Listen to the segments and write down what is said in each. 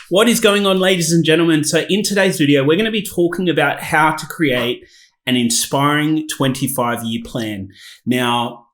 What is going on, ladies and gentlemen? So in today's video, we're going to be talking about how to create an inspiring 25-year plan. Now,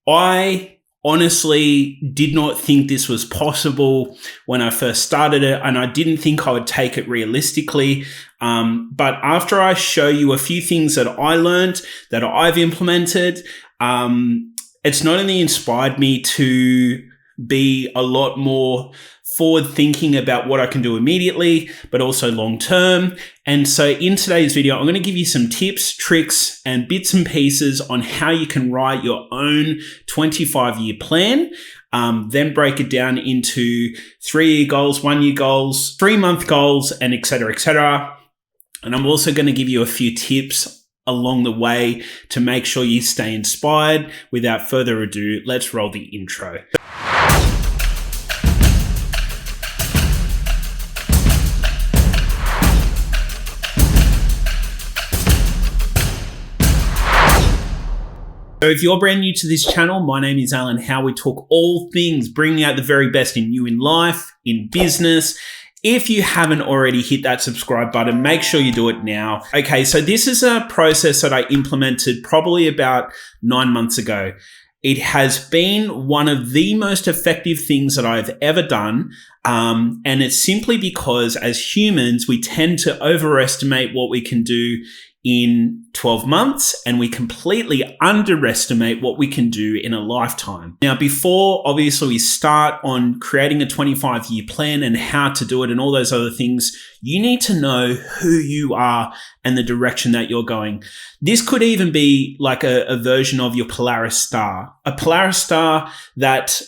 I honestly did not think this was possible when I first started it, and I didn't think I would take it realistically. But after I show you a few things that I learned, that I've implemented, it's not only inspired me to be a lot more forward thinking about what I can do immediately, but also long term. And so in today's video, I'm going to give you some tips, tricks, and bits and pieces on how you can write your own 25-year plan. Then break it down into 3-year goals, 1-year goals, 3-month goals, and et cetera, et cetera. And I'm also going to give you a few tips along the way to make sure you stay inspired. Without further ado, let's roll the intro. So if you're brand new to this channel, my name is Alan Howle. We talk all things bringing out the very best in you in life, in business. If you haven't already hit that subscribe button, make sure you do it now. Okay, so this is a process that I implemented probably about 9 months ago. It has been one of the most effective things that I've ever done. And it's simply because as humans, we tend to overestimate what we can do in 12 months, and we completely underestimate what we can do in a lifetime. Now, before obviously we start on creating a 25-year plan and how to do it and all those other things, you need to know who you are and the direction that you're going. This could even be like a version of your Polaris star, a Polaris star that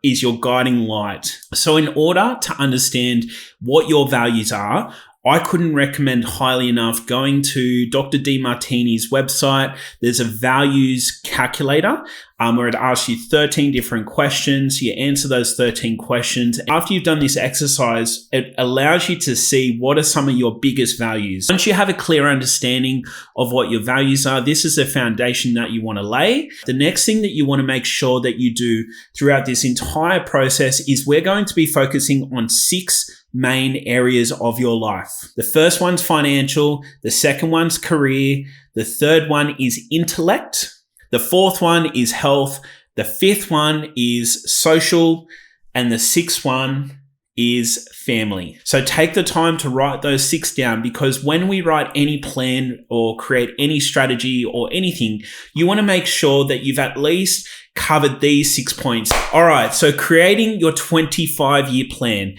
is your guiding light. So in order to understand what your values are, I couldn't recommend highly enough going to Dr. Demartini's website. There's a values calculator where it asks you 13 different questions. You answer those 13 questions. After you've done this exercise, it allows you to see what are some of your biggest values. Once you have a clear understanding of what your values are, this is the foundation that you want to lay. The next thing that you want to make sure that you do throughout this entire process is we're going to be focusing on 6 main areas of your life. The first one's financial, the second one's career, the third one is intellect, the fourth one is health, the fifth one is social, and the 6th one is family. So take the time to write those 6 down, because when we write any plan or create any strategy or anything, you want to make sure that you've at least covered these 6 points. All right, so creating your 25-year plan.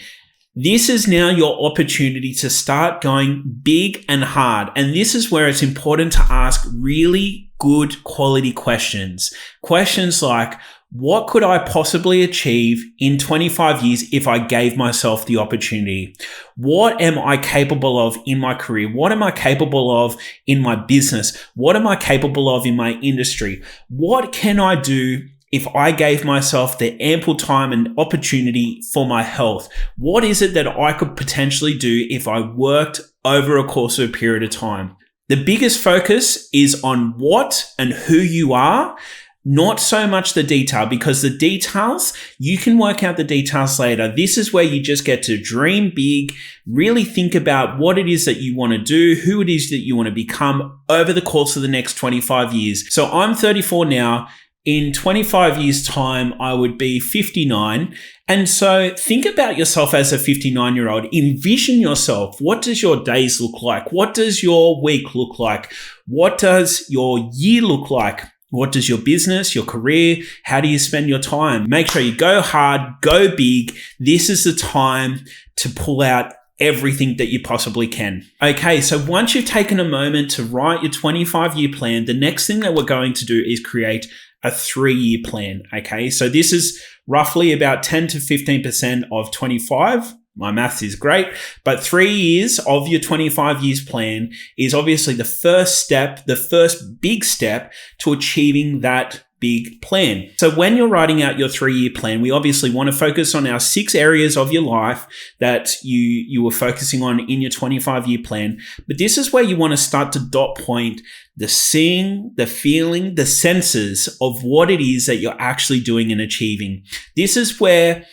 This is now your opportunity to start going big and hard. And this is where it's important to ask really good quality questions. Questions like, what could I possibly achieve in 25 years if I gave myself the opportunity? What am I capable of in my career? What am I capable of in my business? What am I capable of in my industry? What can I do if I gave myself the ample time and opportunity for my health? What is it that I could potentially do if I worked over a course of a period of time? The biggest focus is on what and who you are, not so much the detail, because the details, you can work out the details later. This is where you just get to dream big, really think about what it is that you want to do, who it is that you want to become over the course of the next 25 years. So I'm 34 now. In 25 years' time, I would be 59. And so think about yourself as a 59-year-old. Envision yourself. What does your days look like? What does your week look like? What does your year look like? What does your business, your career, how do you spend your time? Make sure you go hard, go big. This is the time to pull out everything that you possibly can. Okay, so once you've taken a moment to write your 25-year plan, the next thing that we're going to do is create a 3-year plan. Okay, so this is roughly about 10 to 15% of 25. My maths is great, but 3 years of your 25 years plan is obviously the first step, the first big step to achieving that big plan. So when you're writing out your 3-year plan, we obviously want to focus on our 6 areas of your life that you were focusing on in your 25-year plan. But this is where you want to start to dot point the seeing, the feeling, the senses of what it is that you're actually doing and achieving. This is where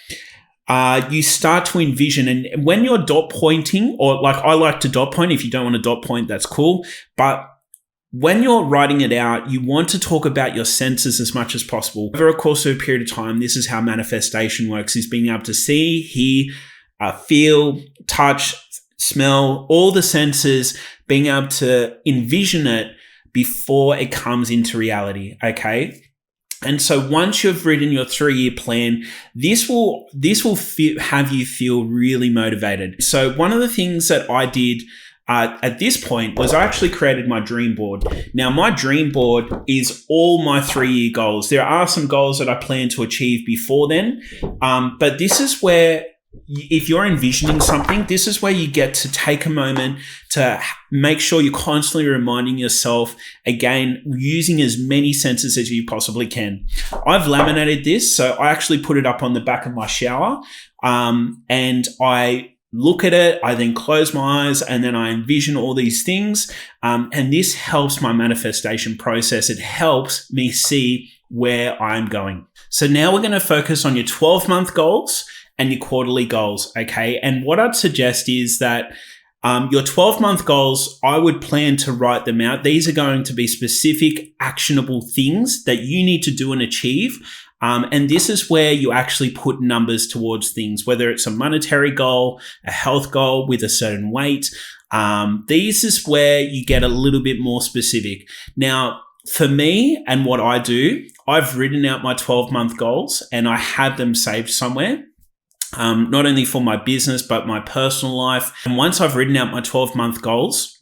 you start to envision, and when you're dot pointing, or like I like to dot point, if you don't want to dot point, that's cool. But when you're writing it out, you want to talk about your senses as much as possible. Over a course of a period of time, this is how manifestation works, is being able to see, hear, feel, touch, smell, all the senses, being able to envision it before it comes into reality, okay? And so once you've written your 3-year plan, this will have you feel really motivated. So one of the things that I did at this point was I actually created my dream board. Now, my dream board is all my 3-year goals. There are some goals that I plan to achieve before then, but this is where, if you're envisioning something, this is where you get to take a moment to make sure you're constantly reminding yourself, again, using as many senses as you possibly can. I've laminated this, so I actually put it up on the back of my shower, and I look at it, I then close my eyes, and then I envision all these things. And this helps my manifestation process. It helps me see where I'm going. So now we're going to focus on your 12-month goals and your quarterly goals, okay? And what I'd suggest is that your 12-month goals, I would plan to write them out. These are going to be specific, actionable things that you need to do and achieve. And this is where you actually put numbers towards things, whether it's a monetary goal, a health goal with a certain weight. This is where you get a little bit more specific. Now, for me and what I do, I've written out my 12-month goals and I have them saved somewhere. Not only for my business, but my personal life. And once I've written out my 12-month goals,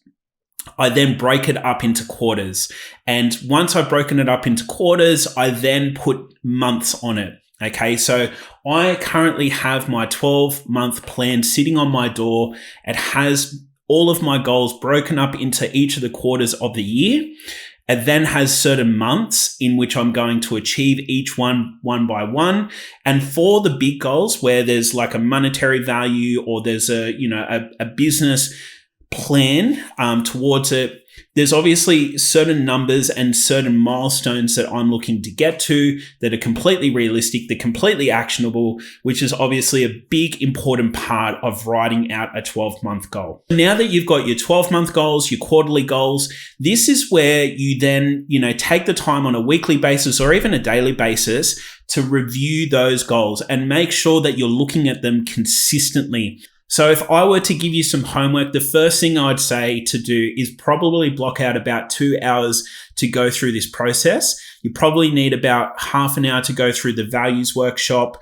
I then break it up into quarters. And once I've broken it up into quarters, I then put months on it. Okay, so I currently have my 12-month plan sitting on my door. It has all of my goals broken up into each of the quarters of the year. It then has certain months in which I'm going to achieve each one by one. And for the big goals where there's like a monetary value or there's a business plan towards it, there's obviously certain numbers and certain milestones that I'm looking to get to that are completely realistic, they're completely actionable, which is obviously a big important part of writing out a 12-month goal. Now that you've got your 12-month goals, your quarterly goals, this is where you then, take the time on a weekly basis or even a daily basis to review those goals and make sure that you're looking at them consistently. So if I were to give you some homework, the first thing I'd say to do is probably block out about 2 hours to go through this process. You probably need about half an hour to go through the values workshop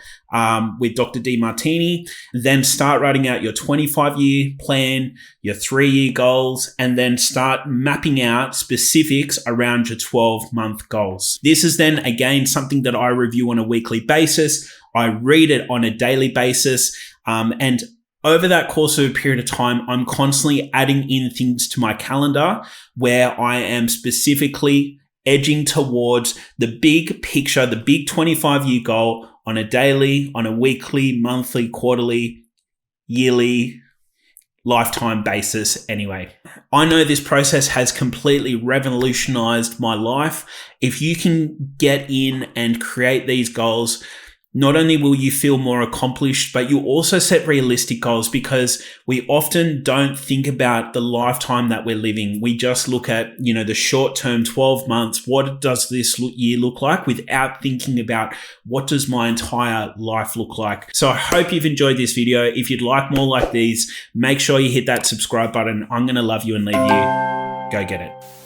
with Dr. Demartini, then start writing out your 25-year plan, your 3-year goals, and then start mapping out specifics around your 12-month goals. This is then, again, something that I review on a weekly basis. I read it on a daily basis, and over that course of a period of time, I'm constantly adding in things to my calendar where I am specifically edging towards the big picture, the big 25-year goal on a daily, on a weekly, monthly, quarterly, yearly, lifetime basis anyway. I know this process has completely revolutionized my life. If you can get in and create these goals, not only will you feel more accomplished, but you also set realistic goals, because we often don't think about the lifetime that we're living. We just look at, the short term, 12 months. What does this year look like, without thinking about what does my entire life look like? So I hope you've enjoyed this video. If you'd like more like these, make sure you hit that subscribe button. I'm going to love you and leave you. Go get it.